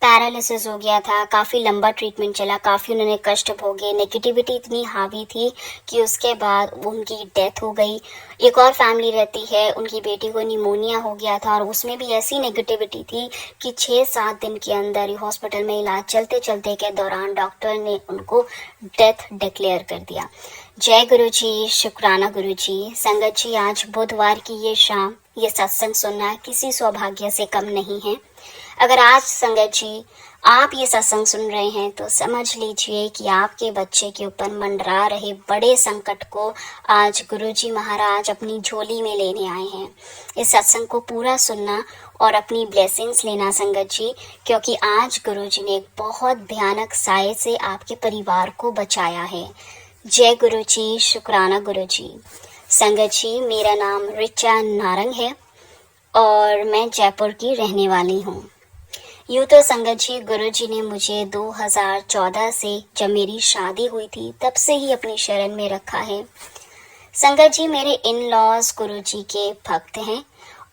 Paralysis हो गया था, काफ़ी लंबा ट्रीटमेंट चला, काफ़ी उन्होंने कष्ट भोगे, नेगेटिविटी इतनी हावी थी कि उसके बाद उनकी डेथ हो गई। एक और फैमिली रहती है, उनकी बेटी को निमोनिया हो गया था और उसमें भी ऐसी नेगेटिविटी थी कि 6-7 दिन के अंदर ही हॉस्पिटल में इलाज चलते चलते के दौरान डॉक्टर ने उनको डेथ डिक्लेयर कर दिया। जय गुरु जी, शुक्राना गुरु जी। संगत जी, आज बुधवार की ये शाम ये सत्संग सुनना किसी सौभाग्य से कम नहीं है। अगर आज संगत जी आप ये सत्संग सुन रहे हैं तो समझ लीजिए कि आपके बच्चे के ऊपर मंडरा रहे बड़े संकट को आज गुरुजी महाराज अपनी झोली में लेने आए हैं। इस सत्संग को पूरा सुनना और अपनी ब्लेसिंग्स लेना संगत जी, क्योंकि आज गुरुजी ने एक बहुत भयानक साये से आपके परिवार को बचाया है। जय गुरु जी, शुक्राना गुरु जी। संगत जी, मेरा नाम रिचा नारंग है और मैं जयपुर की रहने वाली हूँ। यूँ तो संगत जी, गुरु जी ने मुझे 2014 से जब मेरी शादी हुई थी तब से ही अपनी शरण में रखा है। संगत जी, मेरे इन लॉज गुरु जी के भक्त हैं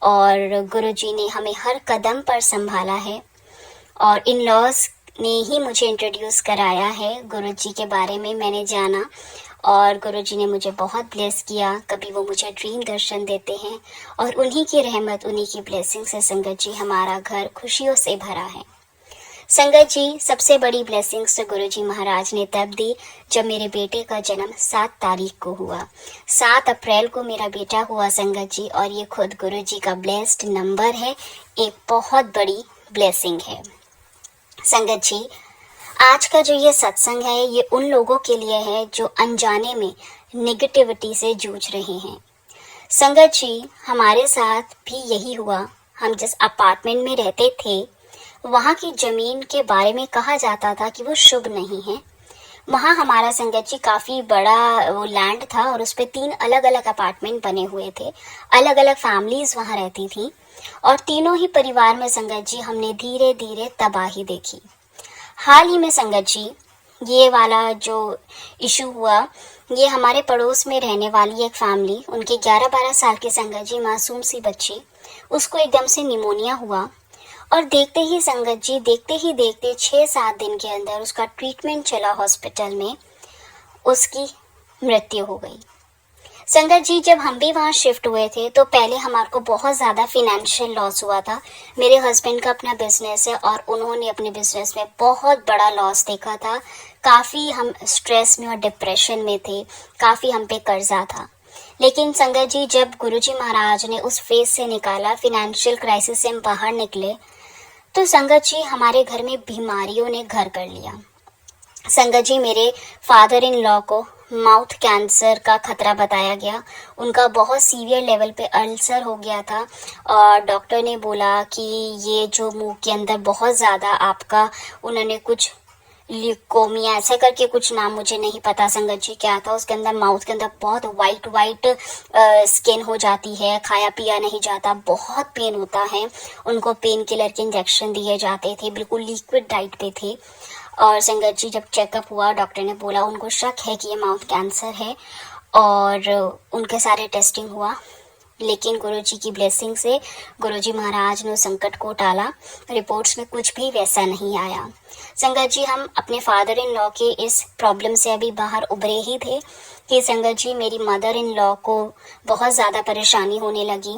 और गुरु जी ने हमें हर कदम पर संभाला है और इन लॉज ने ही मुझे इंट्रोड्यूस कराया है। गुरु जी के बारे में मैंने जाना और गुरु जी ने मुझे बहुत ब्लेस किया। कभी वो मुझे ड्रीम दर्शन देते हैं और उन्हीं की रहमत, उन्हीं की ब्लेसिंग से संगत जी हमारा घर खुशियों से भरा है। संगत जी, सबसे बड़ी ब्लेसिंग्स तो गुरु जी महाराज ने तब दी जब मेरे बेटे का जन्म 7 तारीख को हुआ। 7 अप्रैल को मेरा बेटा हुआ संगत जी, और ये खुद गुरु जी का ब्लेस्ड नंबर है, एक बहुत बड़ी ब्लेसिंग है। संगत जी, आज का जो ये सत्संग है ये उन लोगों के लिए है जो अनजाने में नेगेटिविटी से जूझ रहे हैं। संगत जी, हमारे साथ भी यही हुआ। हम जिस अपार्टमेंट में रहते थे वहाँ की जमीन के बारे में कहा जाता था कि वो शुभ नहीं है। वहाँ हमारा संगत जी काफ़ी बड़ा वो लैंड था और उस पर 3 अलग अलग अपार्टमेंट बने हुए थे। अलग अलग फैमिलीज वहाँ रहती थी और तीनों ही परिवार में संगत जी हमने धीरे धीरे तबाही देखी। हाल ही में संगत जी ये वाला जो इशू हुआ, ये हमारे पड़ोस में रहने वाली एक फैमिली, उनके 11-12 साल के संगत जी मासूम सी बच्ची, उसको एकदम से निमोनिया हुआ और देखते ही संगत जी, देखते ही देखते 6-7 दिन के अंदर उसका ट्रीटमेंट चला हॉस्पिटल में, उसकी मृत्यु हो गई। संगत जी, जब हम भी वहाँ शिफ्ट हुए थे तो पहले हमारे को बहुत ज़्यादा फिनेंशियल लॉस हुआ था। मेरे हस्बैंड का अपना बिजनेस है और उन्होंने अपने बिजनेस में बहुत बड़ा लॉस देखा था। काफ़ी हम स्ट्रेस में और डिप्रेशन में थे, काफ़ी हम पे कर्जा था। लेकिन संगत जी, जब गुरुजी महाराज ने उस फेज से निकाला, फिनेंशियल क्राइसिस से हम बाहर निकले, तो संगत जी हमारे घर में बीमारियों ने घर कर लिया। संगत जी, मेरे फादर इन लॉ को माउथ कैंसर का खतरा बताया गया। उनका बहुत सीवियर लेवल पे अल्सर हो गया था और डॉक्टर ने बोला कि ये जो मुंह के अंदर बहुत ज़्यादा आपका, उन्होंने कुछ ल्यूकोमिया ऐसा करके कुछ नाम मुझे नहीं पता संगत जी क्या था, उसके अंदर माउथ के अंदर बहुत वाइट स्किन हो जाती है, खाया पिया नहीं जाता, बहुत पेन होता है। उनको पेन किलर के इंजेक्शन दिए जाते थे, बिल्कुल लिक्विड डाइट पे थे। और संगत जी, जब चेकअप हुआ डॉक्टर ने बोला उनको शक है कि ये माउथ कैंसर है और उनके सारे टेस्टिंग हुआ, लेकिन गुरुजी की ब्लेसिंग से गुरुजी महाराज ने संकट को टाला। रिपोर्ट्स में कुछ भी वैसा नहीं आया। संगत जी, हम अपने फादर इन लॉ के इस प्रॉब्लम से अभी बाहर उभरे ही थे कि संगत जी मेरी मदर इन लॉ को बहुत ज़्यादा परेशानी होने लगी।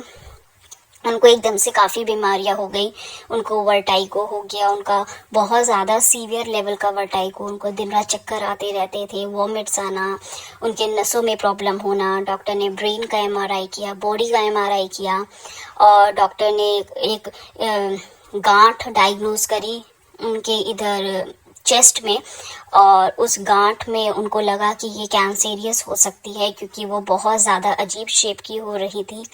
उनको एकदम से काफ़ी बीमारियां हो गई। उनको वर्टाइगो हो गया, उनका बहुत ज़्यादा सीवियर लेवल का वर्टाइगो, उनको दिन रात चक्कर आते रहते थे, वॉमिट्स आना, उनके नसों में प्रॉब्लम होना। डॉक्टर ने ब्रेन का एमआरआई किया, बॉडी का एमआरआई किया और डॉक्टर ने एक गांठ डायग्नोज करी उनके इधर चेस्ट में और उस गांठ में उनको लगा कि ये कैंसेरियस हो सकती है क्योंकि वो बहुत ज़्यादा अजीब शेप की हो रही थी।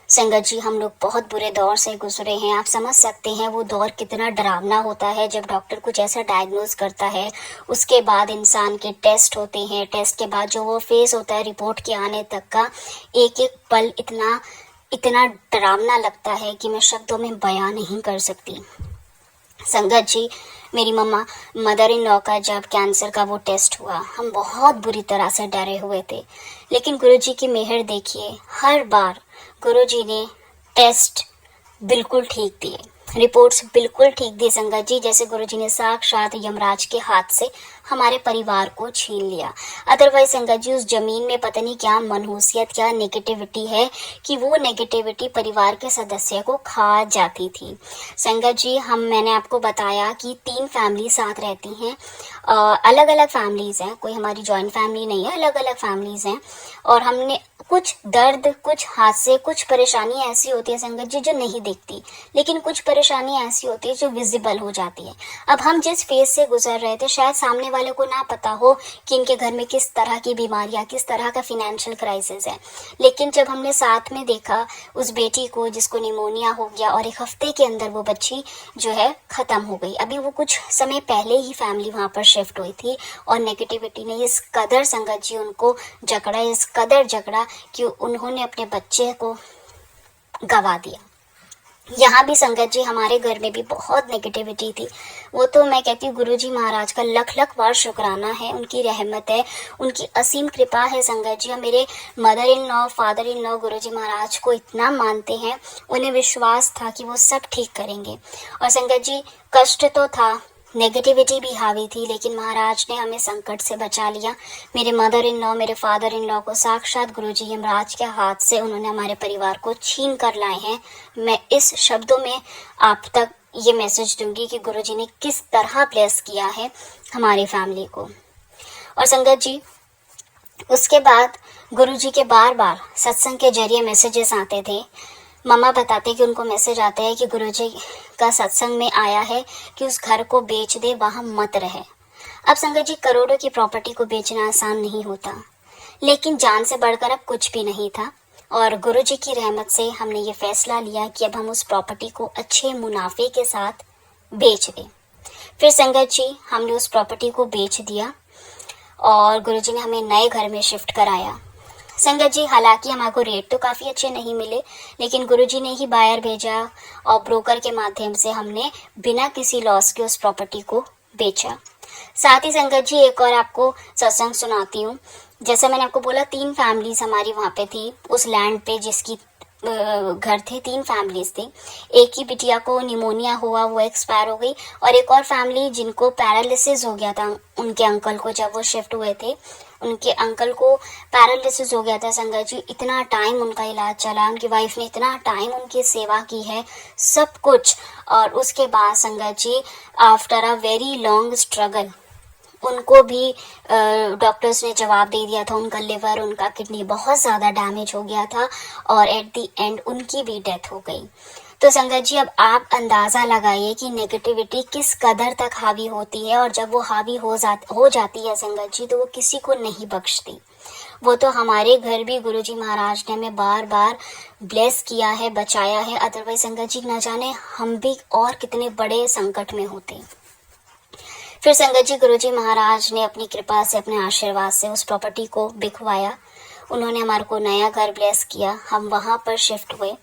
संगत जी, हम लोग बहुत बुरे दौर से गुजरे हैं। आप समझ सकते हैं वो दौर कितना डरावना होता है जब डॉक्टर कुछ ऐसा डायग्नोज करता है। उसके बाद इंसान के टेस्ट होते हैं, टेस्ट के बाद जो वो फेस होता है रिपोर्ट के आने तक का, एक एक पल इतना डरावना लगता है कि मैं शब्दों में बयां नहीं कर सकती। संगत जी, मेरी मदर इन लॉ का जब कैंसर का वो टेस्ट हुआ, हम बहुत बुरी तरह से डरे हुए थे, लेकिन गुरुजी की मेहर देखिए, हर बार गुरुजी ने टेस्ट बिल्कुल ठीक दिए। रिपोर्ट्स बिल्कुल ठीक थी संगत जी, जैसे गुरुजी ने साक्षात यमराज के हाथ से हमारे परिवार को छीन लिया। अदरवाइज संगत जी उस जमीन में पता नहीं क्या मनहूसियत, क्या नेगेटिविटी है कि वो नेगेटिविटी परिवार के सदस्य को खा जाती थी। संगत जी मैंने आपको बताया कि 3 फैमिली साथ रहती हैं, अलग अलग फैमिलीज हैं, कोई हमारी जॉइंट फैमिली नहीं है, अलग अलग फैमिलीज हैं। और हमने कुछ दर्द, कुछ हादसे, कुछ परेशानी ऐसी होती है संगत जी जो नहीं दिखती, लेकिन कुछ परेशानी ऐसी होती है जो विजिबल हो जाती है। अब हम जिस फेज से गुजर रहे थे शायद सामने वाले को ना पता हो कि इनके घर में किस तरह की बीमारियां, किस तरह का फिनेंशियल क्राइसिस है, लेकिन जब हमने साथ में देखा उस बेटी को जिसको निमोनिया हो गया और 1 हफ्ते के अंदर वो बच्ची जो है खत्म हो गई। अभी वो कुछ समय पहले ही फैमिली वहां पर शिफ्ट हुई थी और नेगेटिविटी ने इस कदर संगत जी उनको जकड़ा, इस कदर जकड़ा कि उन्होंने अपने बच्चे को गवा दिया। यहाँ भी संगत जी हमारे घर में भी बहुत नेगेटिविटी थी। वो तो मैं कहती हूँ गुरुजी महाराज का लख लख बार शुक्राना है, उनकी रहमत है, उनकी असीम कृपा है संगत जी। मेरे mother in law, father in law Guruji Maharaj को इतना मानते हैं, उन्हें विश्वास था कि वो सब ठीक करेंगे। और संगत जी कष्ट तो था, नेगेटिविटी भी हावी थी, लेकिन महाराज ने हमें संकट से बचा लिया। मेरे मदर इन लॉ, मेरे फादर इन लॉ को साक्षात गुरुजी यमराज के हाथ से उन्होंने हमारे परिवार को छीन कर लाए हैं। मैं इस शब्दों में आप तक ये मैसेज दूंगी कि गुरुजी ने किस तरह ब्लेस किया है हमारी फैमिली को। और संगत जी उसके बाद गुरुजी के बार बार सत्संग के जरिए मैसेजेस आते थे। मम्मा बताते कि उनको मैसेज आता है कि गुरुजी का सत्संग में आया है कि उस घर को बेच दे, वहां मत रहे। अब संगत जी करोड़ों की प्रॉपर्टी को बेचना आसान नहीं होता, लेकिन जान से बढ़कर अब कुछ भी नहीं था। और गुरुजी की रहमत से हमने ये फैसला लिया कि अब हम उस प्रॉपर्टी को अच्छे मुनाफे के साथ बेच दें। फिर संगत जी हमने उस प्रॉपर्टी को बेच दिया और गुरुजी ने हमें नए घर में शिफ्ट कराया। संगत जी हालांकि हमारे रेट तो काफ़ी अच्छे नहीं मिले, लेकिन गुरुजी ने ही बायर भेजा और ब्रोकर के माध्यम से हमने बिना किसी लॉस के उस प्रॉपर्टी को बेचा। साथ ही संगत जी एक और आपको सत्संग सुनाती हूँ। जैसे मैंने आपको बोला 3 फैमिलीज हमारी वहाँ पे थी उस लैंड पे, जिसकी घर थे, 3 फैमिलीज थी। एक ही बिटिया को निमोनिया हुआ, वो एक्सपायर हो गई। और एक और फैमिली जिनको पैरालिसिस हो गया था, उनके अंकल को जब वो शिफ्ट हुए थे उनके अंकल को पैरालिसिस हो गया था संगत जी। इतना टाइम उनका इलाज चला, उनकी वाइफ ने इतना टाइम उनकी सेवा की है, सब कुछ। और उसके बाद संगत जी after a very long struggle उनको भी डॉक्टर्स ने जवाब दे दिया था। उनका लिवर, उनका किडनी बहुत ज़्यादा डैमेज हो गया था और एट द एंड उनकी भी डेथ हो गई। तो संगत जी अब आप अंदाज़ा लगाइए कि नेगेटिविटी किस कदर तक हावी होती है, और जब वो हावी हो जाती है संगत जी तो वो किसी को नहीं बख्शती। वो तो हमारे घर भी गुरुजी महाराज ने हमें बार बार ब्लेस किया है, बचाया है। अदरवाइज संगत जी न जाने हम भी और कितने बड़े संकट में होते। फिर संगत जी गुरुजी महाराज ने अपनी कृपा से, अपने आशीर्वाद से उस प्रॉपर्टी को बिकवाया। उन्होंने हमारे को नया घर ब्लेस किया, हम वहाँ पर शिफ्ट हुए।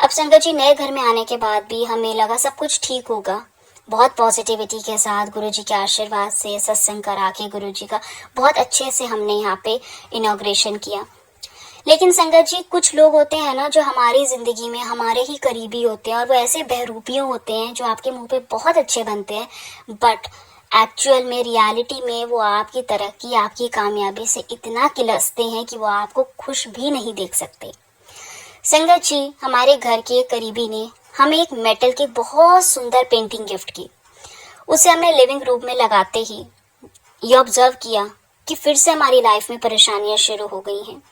अब संगत जी नए घर में आने के बाद भी हमें लगा सब कुछ ठीक होगा। बहुत पॉजिटिविटी के साथ गुरुजी के आशीर्वाद से सत्संग करा के गुरुजी का बहुत अच्छे से हमने यहाँ पे इनॉग्रेशन किया। लेकिन संगत जी कुछ लोग होते हैं ना जो हमारी ज़िंदगी में हमारे ही करीबी होते हैं, और वो ऐसे बहरूपियों होते हैं जो आपके मुंह पे बहुत अच्छे बनते हैं, बट एक्चुअल में, रियलिटी में वो आपकी तरक्की, आपकी कामयाबी से इतना किलसते हैं कि वो आपको खुश भी नहीं देख सकते। संगत जी हमारे घर के एक करीबी ने हमें एक मेटल की बहुत सुंदर पेंटिंग गिफ्ट की। उसे हमने लिविंग रूम में लगाते ही ये ऑब्जर्व किया कि फिर से हमारी लाइफ में परेशानियां शुरू हो गई हैं।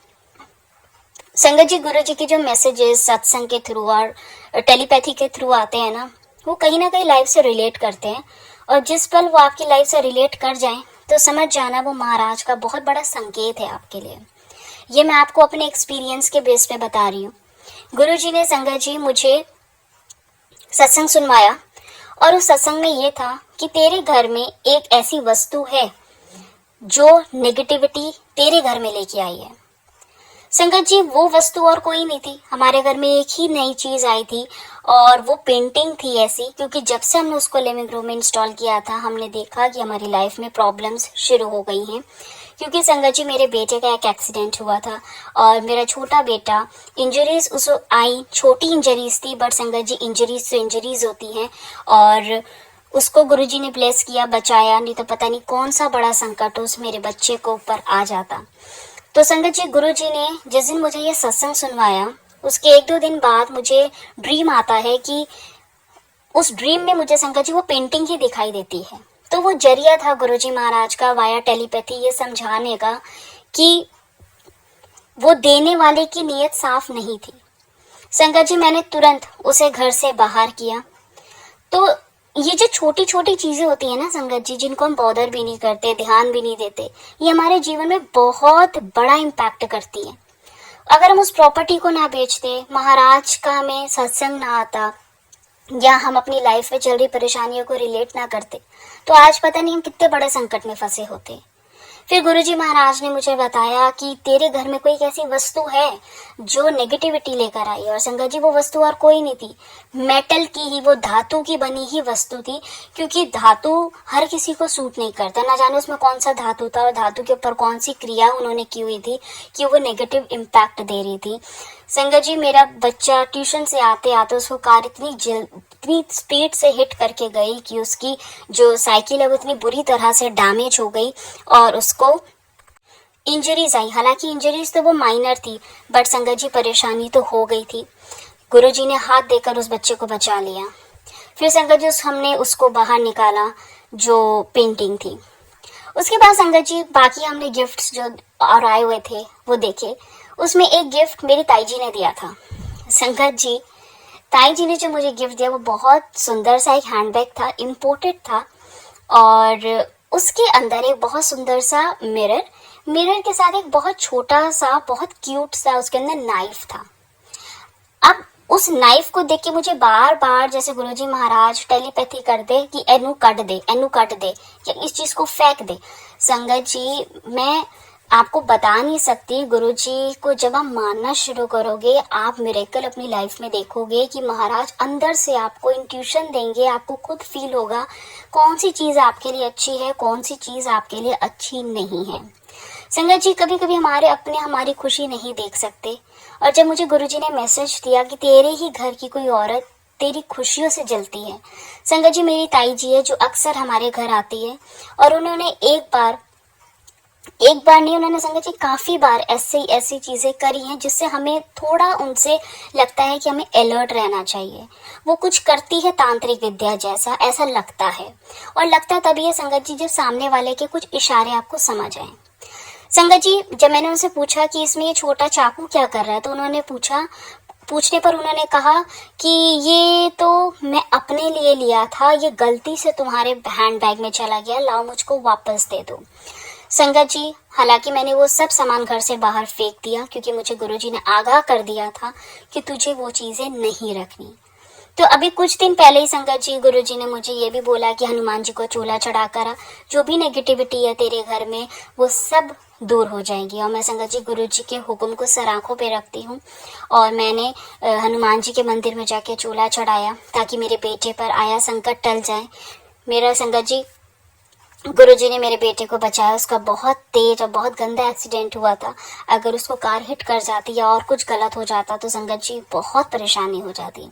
संगत जी गुरुजी के जो मैसेजेस सत्संग के थ्रू और टेलीपैथी के थ्रू आते हैं ना, वो कहीं ना कहीं लाइफ से रिलेट करते हैं, और जिस पल वो आपकी लाइफ से रिलेट कर जाएं तो समझ जाना वो महाराज का बहुत बड़ा संकेत है आपके लिए। ये मैं आपको अपने एक्सपीरियंस के बेस पे बता रही हूँ। गुरुजी ने संगत जी मुझे सत्संग सुनवाया, और उस सत्संग में ये था कि तेरे घर में एक ऐसी वस्तु है जो नेगेटिविटी तेरे घर में लेके आई है। संगत जी वो वस्तु और कोई नहीं थी, हमारे घर में एक ही नई चीज आई थी और वो पेंटिंग थी ऐसी, क्योंकि जब से हमने उसको लिविंग रूम में इंस्टॉल किया था हमने देखा कि हमारी लाइफ में प्रॉब्लम्स शुरू हो गई हैं। क्योंकि संगत जी मेरे बेटे का एक एक्सीडेंट हुआ था और मेरा छोटा बेटा, इंजरीज उस आई, छोटी इंजरीज थी बट संगत जी इंजरीज तो इंजरीज होती हैं, और उसको गुरुजी ने ब्लेस किया, बचाया, नहीं तो पता नहीं कौन सा बड़ा संकट उस मेरे बच्चे को ऊपर आ जाता। तो संगत जी गुरुजी ने जिस दिन मुझे ये सत्संग सुनवाया उसके 1-2 दिन बाद मुझे ड्रीम आता है कि उस ड्रीम में मुझे संगत जी वो पेंटिंग ही दिखाई देती है। तो वो जरिया था गुरुजी महाराज का वाया टेलीपैथी ये समझाने का कि वो देने वाले की नीयत साफ नहीं थी। संगत जी मैंने तुरंत उसे घर से बाहर किया। तो ये जो छोटी छोटी चीजें होती है ना संगत जी, जिनको हम बॉदर भी नहीं करते, ध्यान भी नहीं देते, ये हमारे जीवन में बहुत बड़ा इम्पैक्ट करती है। अगर हम उस प्रॉपर्टी को ना बेचते, महाराज का हमें सत्संग ना आता, या हम अपनी लाइफ में चल रही परेशानियों को रिलेट ना करते, तो आज पता नहीं हम कितने बड़े संकट में फंसे होते। फिर गुरुजी महाराज ने मुझे बताया कि तेरे घर में कोई एक ऐसी वस्तु है जो नेगेटिविटी लेकर आई, और संगत जी वो वस्तु और कोई नहीं थी, मेटल की ही, वो धातु की बनी ही वस्तु थी। क्योंकि धातु हर किसी को सूट नहीं करता, ना जाने उसमें कौन सा धातु था और धातु के ऊपर कौन सी क्रिया उन्होंने की हुई थी कि वो नेगेटिव इम्पैक्ट दे रही थी। संगत जी मेरा बच्चा ट्यूशन से आते आते उसको कार इतनी स्पीड से हिट करके गई कि उसकी जो साइकिल है वो इतनी बुरी तरह से डैमेज हो गई और उसको इंजरीज आई। हालांकि इंजरीज तो वो माइनर थी बट संगत जी परेशानी तो हो गई थी। गुरुजी ने हाथ देकर उस बच्चे को बचा लिया। फिर संगत जी हमने उसको बाहर निकाला जो पेंटिंग थी। उसके बाद संगत जी बाकी हमने गिफ्ट्स जो और आए हुए थे वो देखे। उसमें एक गिफ्ट मेरी ताई जी ने दिया था। संगत जी ताई जी ने जो मुझे गिफ्ट दिया वो बहुत सुंदर सा एक हैंडबैग था, इम्पोर्टेड था, और उसके अंदर एक बहुत सुंदर सा मिरर के साथ एक बहुत छोटा सा, बहुत क्यूट सा उसके अंदर नाइफ था। अब उस नाइफ को देख के मुझे बार बार जैसे गुरुजी महाराज टेलीपैथी कर दे कि एनू काट दे या इस चीज को फेंक दे। संगत जी मैं आपको बता नहीं सकती, गुरुजी को जब आप मानना शुरू करोगे आप मिरेकल अपनी लाइफ में देखोगे कि महाराज अंदर से आपको इंट्यूशन देंगे, आपको खुद फील होगा कौन सी चीज आपके लिए अच्छी है, कौन सी चीज आपके लिए अच्छी नहीं है। संगत जी कभी कभी हमारी खुशी नहीं देख सकते, और जब मुझे गुरुजी ने मैसेज दिया कि तेरे ही घर की कोई औरत तेरी खुशियों से जलती है। संगत जी मेरी ताई जी है जो अक्सर हमारे घर आती है, और उन्होंने एक बार नहीं, उन्होंने संगत जी काफी बार ऐसी चीजें करी हैं जिससे हमें थोड़ा उनसे लगता है कि हमें अलर्ट रहना चाहिए। वो कुछ करती है तांत्रिक विद्या जैसा, ऐसा लगता है, और लगता तभी है संगत जी जब सामने वाले के कुछ इशारे आपको समझ आए। संगत जी जब मैंने उनसे पूछा कि इसमें ये छोटा चाकू क्या कर रहा है, तो उन्होंने पूछने पर उन्होंने कहा कि ये तो मैं अपने लिए लिया था, ये गलती से तुम्हारे हैंडबैग में चला गया, लाओ मुझको वापस दे दो। संगत जी हालांकि मैंने वो सब सामान घर से बाहर फेंक दिया क्योंकि मुझे गुरुजी ने आगाह कर दिया था कि तुझे वो चीजें नहीं रखनी। तो अभी कुछ दिन पहले ही संगत जी गुरुजी ने मुझे ये भी बोला कि हनुमान जी को चूल्हा चढ़ा कर जो भी नेगेटिविटी है तेरे घर में वो सब दूर हो जाएगी। और मैं संगत जी गुरुजी के हुक्म को सर आंखों पे रखती हूँ, और मैंने हनुमान जी के मंदिर में जाके चूल्हा चढ़ाया ताकि मेरे बेटे पर आया संकट टल जाए। मेरा संगत जी गुरुजी ने मेरे बेटे को बचाया। उसका बहुत तेज और बहुत गंदा एक्सीडेंट हुआ था, अगर उसको कार हिट कर जाती या और कुछ गलत हो जाता तो संगत जी बहुत परेशानी हो जाती,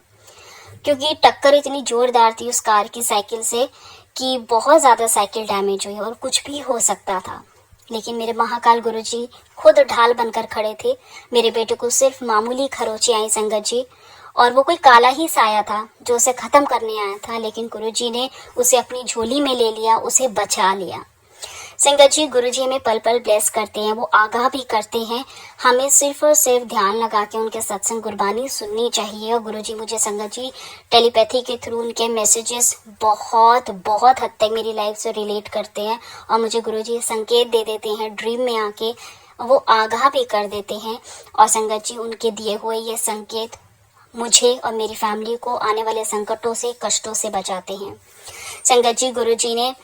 क्योंकि टक्कर इतनी जोरदार थी उस कार की साइकिल से कि बहुत ज्यादा साइकिल डैमेज हुई और कुछ भी हो सकता था। लेकिन मेरे महाकाल गुरुजी खुद ढाल बनकर खड़े थे। मेरे बेटे को सिर्फ मामूली खरोंची आई संगत जी, और वो कोई काला ही साया था जो उसे खत्म करने आया था, लेकिन गुरुजी ने उसे अपनी झोली में ले लिया, उसे बचा लिया। संगत जी गुरुजी हमें पल पल ब्लेस करते हैं, वो आगाह भी करते हैं, हमें सिर्फ और सिर्फ ध्यान लगा के उनके सत्संग गुरबानी सुननी चाहिए। और गुरुजी मुझे संगत जी टेलीपैथी के थ्रू उनके मैसेजेस बहुत बहुत हद तक मेरी लाइफ से रिलेट करते हैं, और मुझे गुरुजी संकेत दे देते हैं ड्रीम में आके, वो आगाह भी कर देते हैं। और संगत जी उनके दिए हुए ये संकेत मुझे और मेरी फैमिली को आने वाले संकटों से, कष्टों से बचाते हैं। संगत जी गुरुजी ने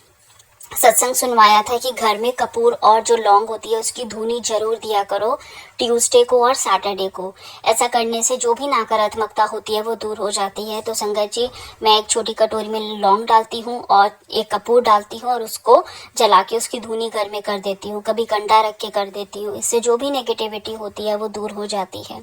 सत्संग सुनवाया था कि घर में कपूर और जो लौंग होती है उसकी धुनी जरूर दिया करो ट्यूसडे को और सैटरडे को। ऐसा करने से जो भी नकारात्मकता होती है वो दूर हो जाती है। तो संगत जी, मैं एक छोटी कटोरी में लौंग डालती हूँ और एक कपूर डालती हूँ और उसको जला के उसकी धुनी घर में कर देती हूँ, कभी कंडा रख के कर देती हूँ। इससे जो भी नेगेटिविटी होती है वो दूर हो जाती है।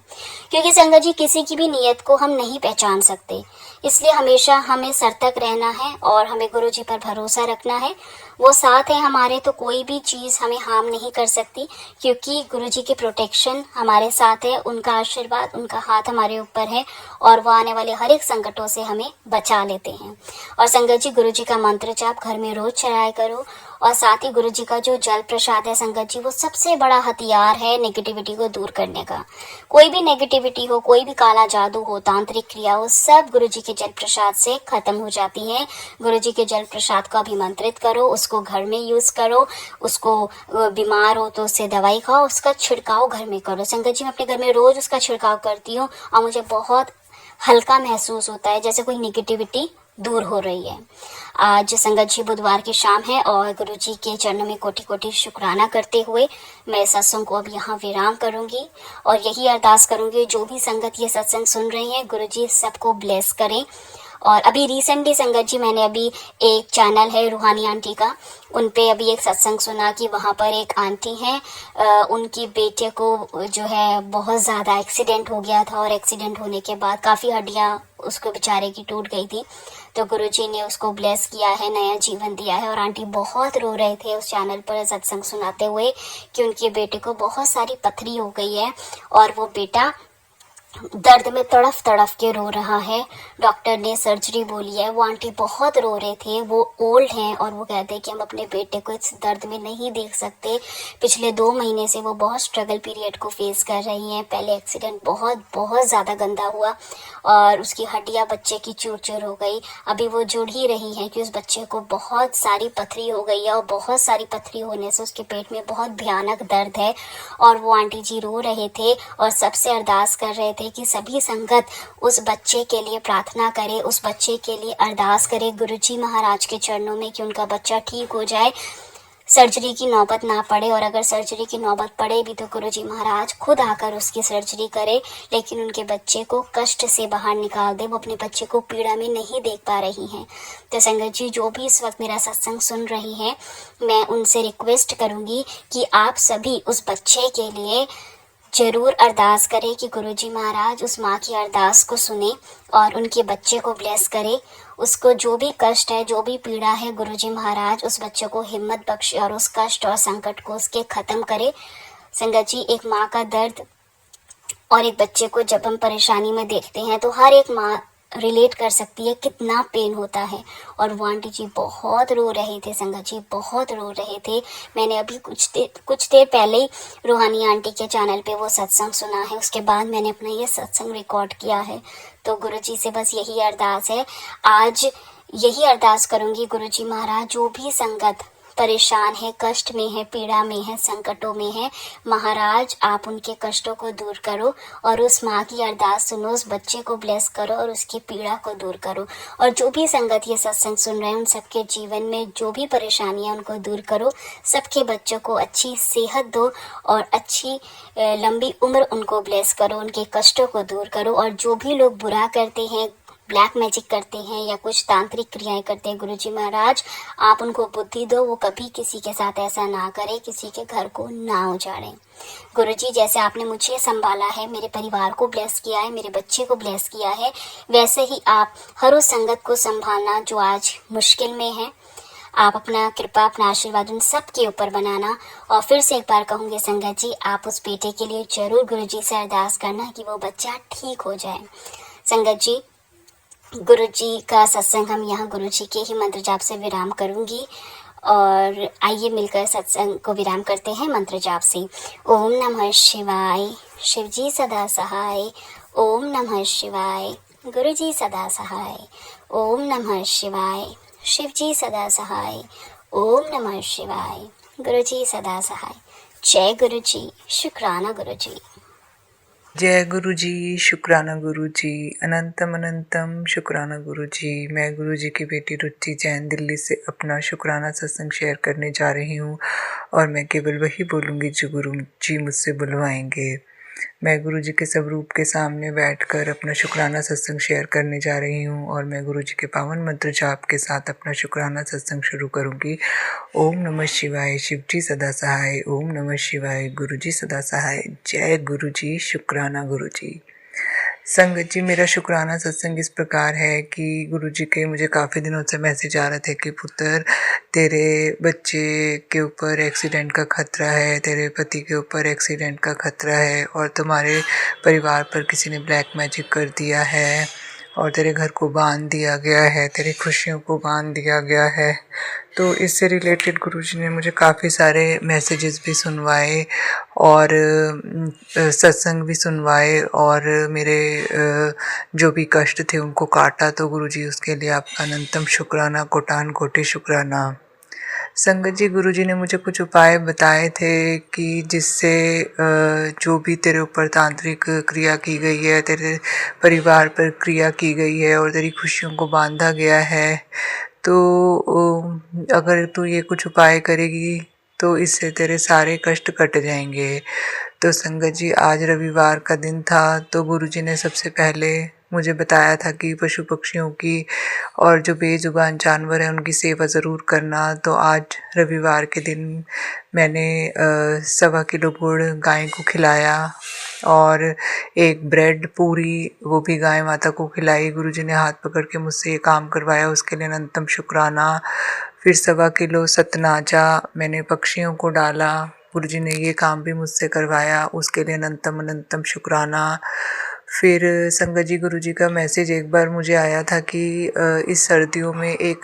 क्योंकि संगत जी, किसी की भी नीयत को हम नहीं पहचान सकते, इसलिए हमेशा हमें सतर्क रहना है और हमें गुरु जी पर भरोसा रखना है। वो साथ है हमारे, तो कोई भी चीज़ हमें हार्म नहीं कर सकती, क्योंकि गुरु जी की प्रोटेक्शन हमारे साथ है, उनका आशीर्वाद, उनका हाथ हमारे ऊपर है और वो आने वाले हर एक संकटों से हमें बचा लेते हैं। और संगत जी, गुरु जी का मंत्र जाप घर में रोज चढ़ाया करो। और साथ ही गुरु जी का जो जल प्रसाद है संगत जी, वो सबसे बड़ा हथियार है नेगेटिविटी को दूर करने का। कोई भी नेगेटिविटी हो, कोई भी काला जादू हो, तांत्रिक क्रिया हो, सब गुरु जी के जल प्रसाद से खत्म हो जाती है। गुरु जी के जल प्रसाद को अभिमंत्रित करो, उसको घर में यूज करो, उसको बीमार हो तो उससे दवाई खाओ, उसका छिड़काव घर में करो। संगत जी, मैं अपने घर में रोज उसका छिड़काव करती हूँ और मुझे बहुत हल्का महसूस होता है, जैसे कोई निगेटिविटी दूर हो रही है। आज संगत जी बुधवार की शाम है और गुरु जी के चरणों में कोटि कोटि शुक्राना करते हुए मैं सत्संग को अब यहाँ विराम करूंगी और यही अरदास करूंगी, जो भी संगत ये सत्संग सुन रही है, गुरु जी सबको ब्लेस करें। और अभी रिसेंटली संगत जी, मैंने अभी एक चैनल है रूहानी आंटी का, उन पे अभी एक सत्संग सुना कि वहाँ पर एक आंटी हैं, उनकी बेटे को जो है बहुत ज़्यादा एक्सीडेंट हो गया था और एक्सीडेंट होने के बाद काफ़ी हड्डियाँ उसको बेचारे की टूट गई थी। तो गुरुजी ने उसको ब्लेस किया है, नया जीवन दिया है। और आंटी बहुत रो रहे थे उस चैनल पर सत्संग सुनाते हुए कि उनके बेटे को बहुत सारी पथरी हो गई है और वो बेटा दर्द में तड़फ तड़फ के रो रहा है। डॉक्टर ने सर्जरी बोली है। वो आंटी बहुत रो रहे थे, वो ओल्ड हैं और वो कहते हैं कि हम अपने बेटे को इस दर्द में नहीं देख सकते। पिछले 2 महीने से वो बहुत स्ट्रगल पीरियड को फेस कर रही हैं। पहले एक्सीडेंट बहुत ज़्यादा गंदा हुआ और उसकी हड्डियां बच्चे की चूर चूर हो गई। अभी वो जुड़ ही रही हैं कि उस बच्चे को बहुत सारी पथरी हो गई है और बहुत सारी पथरी होने से उसके पेट में बहुत भयानक दर्द है। और वो आंटी जी रो रहे थे और सबसे अरदास कर रहे थे कि सभी संगत उस बच्चे के लिए प्रार्थना करे, उस बच्चे के लिए अरदास करे गुरुजी महाराज के चरणों में कि उनका बच्चा ठीक हो जाए, सर्जरी की नौबत ना पड़े। और अगर सर्जरी की नौबत पड़े भी तो गुरुजी महाराज खुद आकर उसकी सर्जरी करे, लेकिन उनके बच्चे को कष्ट से बाहर निकाल दे। वो अपने बच्चे को पीड़ा में नहीं देख पा रही हैं। तो संगत जी, जो भी इस वक्त मेरा सत्संग सुन रही हैं, मैं उनसे रिक्वेस्ट करूंगी कि आप सभी उस बच्चे के लिए जरूर अरदास करें कि गुरुजी महाराज उस माँ की अरदास को सुने और उनके बच्चे को ब्लेस करे। उसको जो भी कष्ट है, जो भी पीड़ा है, गुरुजी महाराज उस बच्चे को हिम्मत बख्शे और उस कष्ट और संकट को उसके खत्म करे। संगत जी, एक माँ का दर्द और एक बच्चे को जब हम परेशानी में देखते हैं तो हर एक माँ रिलेट कर सकती है कितना पेन होता है। और वो आंटी जी बहुत रो रहे थे संगत जी, बहुत रो रहे थे। मैंने अभी कुछ देर पहले ही रूहानी आंटी के चैनल पे वो सत्संग सुना है, उसके बाद मैंने अपना ये सत्संग रिकॉर्ड किया है। तो गुरुजी से बस यही अरदास है, आज यही अरदास करूंगी, गुरुजी महाराज जो भी संगत परेशान है, कष्ट में है, पीड़ा में है, संकटों में है, महाराज आप उनके कष्टों को दूर करो और उस माँ की अरदास सुनो, उस बच्चे को ब्लेस करो और उसकी पीड़ा को दूर करो। और जो भी संगत ये सत्संग सुन रहे हैं, उन सबके जीवन में जो भी परेशानियां उनको दूर करो, सबके बच्चों को अच्छी सेहत दो और अच्छी लंबी उम्र उनको ब्लेस करो, उनके कष्टों को दूर करो। और जो भी लोग बुरा करते हैं, ब्लैक मैजिक करते हैं या कुछ तांत्रिक क्रियाएं करते हैं, गुरुजी महाराज आप उनको बुद्धि दो, वो कभी किसी के साथ ऐसा ना करे, किसी के घर को ना उजाड़े। गुरुजी, जैसे आपने मुझे संभाला है, मेरे परिवार को ब्लेस किया है, मेरे बच्चे को ब्लेस किया है, वैसे ही आप हर उस संगत को संभालना जो आज मुश्किल में है। आप अपना कृपा, अपना आशीर्वाद उन सब के ऊपर बनाना। और फिर से एक बार कहूँगी संगत जी, आप उस बेटे के लिए जरूर गुरुजी से अरदास करना कि वो बच्चा ठीक हो जाए। संगत जी, गुरुजी का सत्संग हम यहाँ गुरुजी के ही मंत्र जाप से विराम करूंगी और आइए मिलकर सत्संग को विराम करते हैं मंत्र जाप से। ओम नमः शिवाय, शिवजी सदा सहाय। ओम नमः शिवाय, गुरुजी सदा सहाय। ओम नमः शिवाय, शिवजी सदा सहाय। ओम नमः शिवाय, गुरुजी सदा सहाय। जय गुरुजी, शुक्राना गुरुजी। जय गुरु जी, शुक्राना गुरु जी, अनंतम अनंतम शुक्राना गुरु जी। मैं गुरु जी की बेटी रुचि जैन दिल्ली से अपना शुक्राना सत्संग शेयर करने जा रही हूँ और मैं केवल वही बोलूँगी जो गुरु जी मुझसे बुलवाएंगे। मैं गुरु जी के स्वरूप के सामने बैठकर अपना शुक्राना सत्संग शेयर करने जा रही हूँ और मैं गुरु जी के पावन मंत्र जाप के साथ अपना शुक्राना सत्संग शुरू करूँगी। ओम नमः शिवाय, शिव जी सदा सहाय। ओम नमः शिवाय, गुरु जी सदा सहाय। जय गुरु जी, शुक्राना गुरु जी। संगत जी, मेरा शुक्राना सत्संग इस प्रकार है कि गुरु जी के मुझे काफ़ी दिनों से मैसेज आ रहे थे कि पुत्र, तेरे बच्चे के ऊपर एक्सीडेंट का खतरा है, तेरे पति के ऊपर एक्सीडेंट का खतरा है और तुम्हारे परिवार पर किसी ने ब्लैक मैजिक कर दिया है और तेरे घर को बांध दिया गया है, तेरी खुशियों को बांध दिया गया है। तो इससे रिलेटेड गुरुजी ने मुझे काफ़ी सारे मैसेजेस भी सुनवाए और सत्संग भी सुनवाए और मेरे जो भी कष्ट थे उनको काटा। तो गुरुजी उसके लिए आपका अनंतम शुक्राना, कोटान कोटि शुक्राना। संगत जी, गुरुजी ने मुझे कुछ उपाय बताए थे कि जिससे जो भी तेरे ऊपर तांत्रिक क्रिया की गई है, तेरे परिवार पर क्रिया की गई है और तेरी खुशियों को बांधा गया है, तो अगर तू ये कुछ उपाय करेगी तो इससे तेरे सारे कष्ट कट जाएंगे। तो संगत जी, आज रविवार का दिन था तो गुरुजी ने सबसे पहले मुझे बताया था कि पशु पक्षियों की और जो बेजुबान जानवर हैं उनकी सेवा ज़रूर करना। तो आज रविवार के दिन मैंने 1.25 किलो गुड़ गाय को खिलाया और एक ब्रेड पूरी वो भी गाय माता को खिलाई। गुरुजी ने हाथ पकड़ के मुझसे ये काम करवाया, उसके लिए अनंतम शुक्राना। फिर 1.25 किलो सतनाजा मैंने पक्षियों को डाला, गुरुजी ने ये काम भी मुझसे करवाया, उसके लिए अनंतम अनंतम शुक्राना। फिर संगत जी, गुरुजी का मैसेज एक बार मुझे आया था कि इस सर्दियों में एक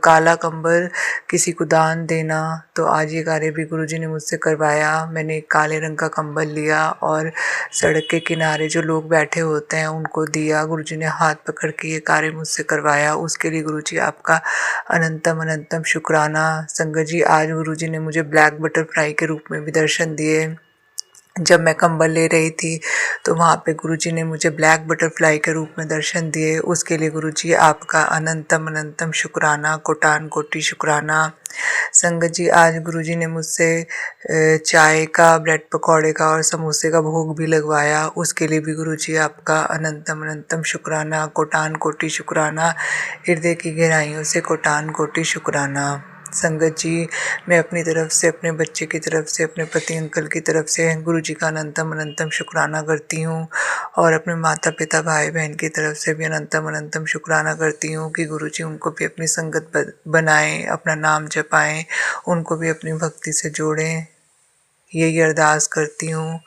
काला कंबल किसी को दान देना। तो आज ये कार्य भी गुरुजी ने मुझसे करवाया। मैंने एक काले रंग का कंबल लिया और सड़क के किनारे जो लोग बैठे होते हैं उनको दिया। गुरुजी ने हाथ पकड़ के ये कार्य मुझसे करवाया, उसके लिए गुरुजी आपका अनंतम अनंतम शुक्राना। संगत जी, आज गुरुजी ने मुझे ब्लैक बटरफ्लाई के रूप में भी दर्शन दिए। जब मैं कंबल ले रही थी तो वहाँ पे गुरुजी ने मुझे ब्लैक बटरफ्लाई के रूप में दर्शन दिए, उसके लिए गुरुजी आपका अनंतम अनंतम शुक्राना, कोटान कोटि शुक्राना। संगत जी, आज गुरुजी ने मुझसे चाय का, ब्रेड पकौड़े का और समोसे का भोग भी लगवाया, उसके लिए भी गुरुजी आपका अनंतम अनंतम शुक्राना, कोटान कोटि शुक्राना। हृदय की गहराइयों से कोटान कोटि शुक्राना। संगत जी, मैं अपनी तरफ से, अपने बच्चे की तरफ से, अपने पति अंकल की तरफ से गुरुजी का अनंतम अनंतम शुक्राना करती हूँ और अपने माता पिता भाई बहन की तरफ से भी अनंतम अनंतम शुक्राना करती हूँ कि गुरुजी उनको भी अपनी संगत बनाएं, अपना नाम जपाएं, उनको भी अपनी भक्ति से जोड़ें, यही अरदास करती हूँ।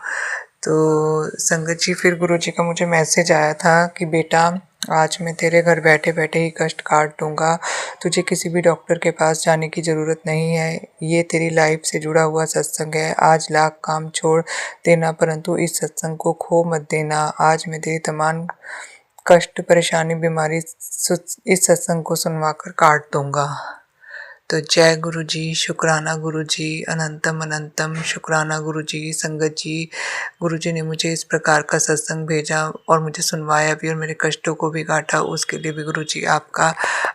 तो संगत जी, फिर गुरुजी का मुझे मैसेज आया था कि बेटा, आज मैं तेरे घर बैठे बैठे ही कष्ट काट दूंगा, तुझे किसी भी डॉक्टर के पास जाने की ज़रूरत नहीं है। ये तेरी लाइफ से जुड़ा हुआ सत्संग है। आज लाख काम छोड़ देना परंतु इस सत्संग को खो मत देना। आज मैं तेरी तमाम कष्ट, परेशानी, बीमारी इस सत्संग को सुनवा कर काट दूंगा। तो जय गुरु जी, शुक्राना गुरु जी, अनंतम अनंतम शुक्राना गुरु जी। संगत जी, गुरु जी ने मुझे इस प्रकार का सत्संग भेजा और मुझे सुनवाया भी और मेरे कष्टों को भी काटा, उसके लिए भी गुरु जी आपका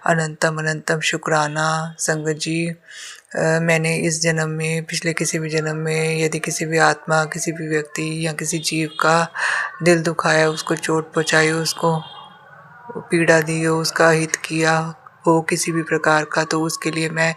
अनंतम अनंतम शुक्राना। संगत जी, मैंने इस जन्म में, पिछले किसी भी जन्म में यदि किसी भी आत्मा, किसी भी व्यक्ति या किसी जीव का दिल दुखाया, उसको चोट पहुँचाई, उसको पीड़ा दी हो, उसका हित किया हो किसी भी प्रकार का, तो उसके लिए मैं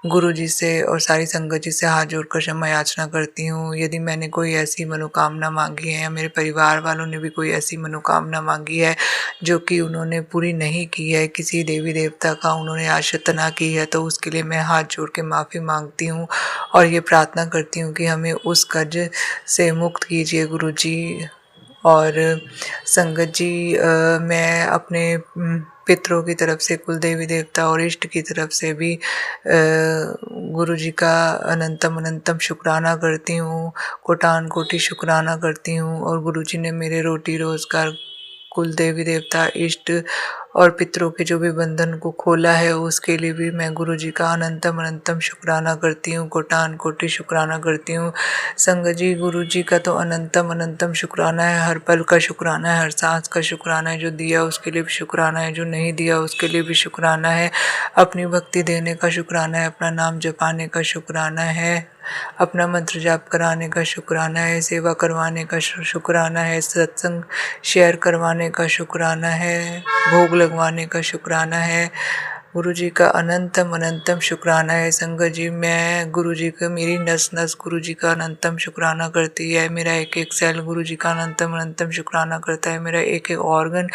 गुरु जी से और सारी संगत जी से हाथ जोड़कर क्षमा याचना करती हूँ। यदि मैंने कोई ऐसी मनोकामना मांगी है या मेरे परिवार वालों ने भी कोई ऐसी मनोकामना मांगी है जो कि उन्होंने पूरी नहीं की है, किसी देवी देवता का उन्होंने याचना की है, तो उसके लिए मैं हाथ जोड़ के माफ़ी मांगती हूँ और ये प्रार्थना करती हूँ कि हमें उस कर्ज से मुक्त कीजिए गुरु जी। और संगत जी, मैं अपने पितरों की तरफ से, कुल देवी देवता और इष्ट की तरफ से भी गुरु जी का अनंतम अनंतम शुक्राना करती हूँ, कोटान कोटि शुक्राना करती हूँ। और गुरु जी ने मेरे रोटी रोज़गार, कुल देवी देवता, इष्ट और पितरों के जो भी बंधन को खोला है उसके लिए भी मैं गुरु जी का अनंतम अनंतम शुक्राना करती हूँ, कोटान कोटि शुक्राना करती हूँ। संगत जी, गुरु जी का तो अनंतम अनंतम शुक्राना है, हर पल का शुक्राना है, हर सांस का शुक्राना है, जो दिया उसके लिए भी शुक्राना है, जो नहीं दिया उसके लिए भी शुक्राना है, अपनी भक्ति देने का शुक्राना है, अपना नाम जपाने का शुक्राना है, अपना मंत्र जाप कराने का शुक्राना है, सेवा करवाने का शुक्राना है, सत्संग शेयर करवाने का शुक्राना है, भोग लगवाने का शुक्राना है। गुरु जी का अनंतम अनंतम शुक्राना है। संगत जी, मैं गुरु जी का, मेरी नस नस गुरु जी का अनंतम शुक्राना करती है, मेरा एक एक सेल गुरु जी का अनंतम अनंतम शुक्राना करता है, मेरा एक एक ऑर्गन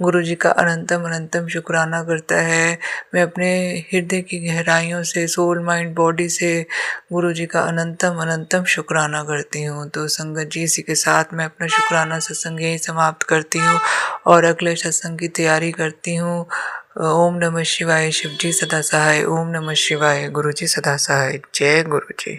गुरु जी का अनंतम अनंतम शुक्राना करता है। मैं अपने हृदय की गहराइयों से, सोल माइंड बॉडी से गुरु जी का अनंतम अनंतम शुक्राना करती हूँ। तो संगत जी, इसी के साथ मैं अपना शुक्राना सत्संग यही समाप्त करती हूँ और अगले सत्संग की तैयारी करती हूँ। ओम नमः शिवाय। शिव जी सदा सहाय। ओम नमः शिवाय। गुरु जी सदा सहाय। जय गुरु जी।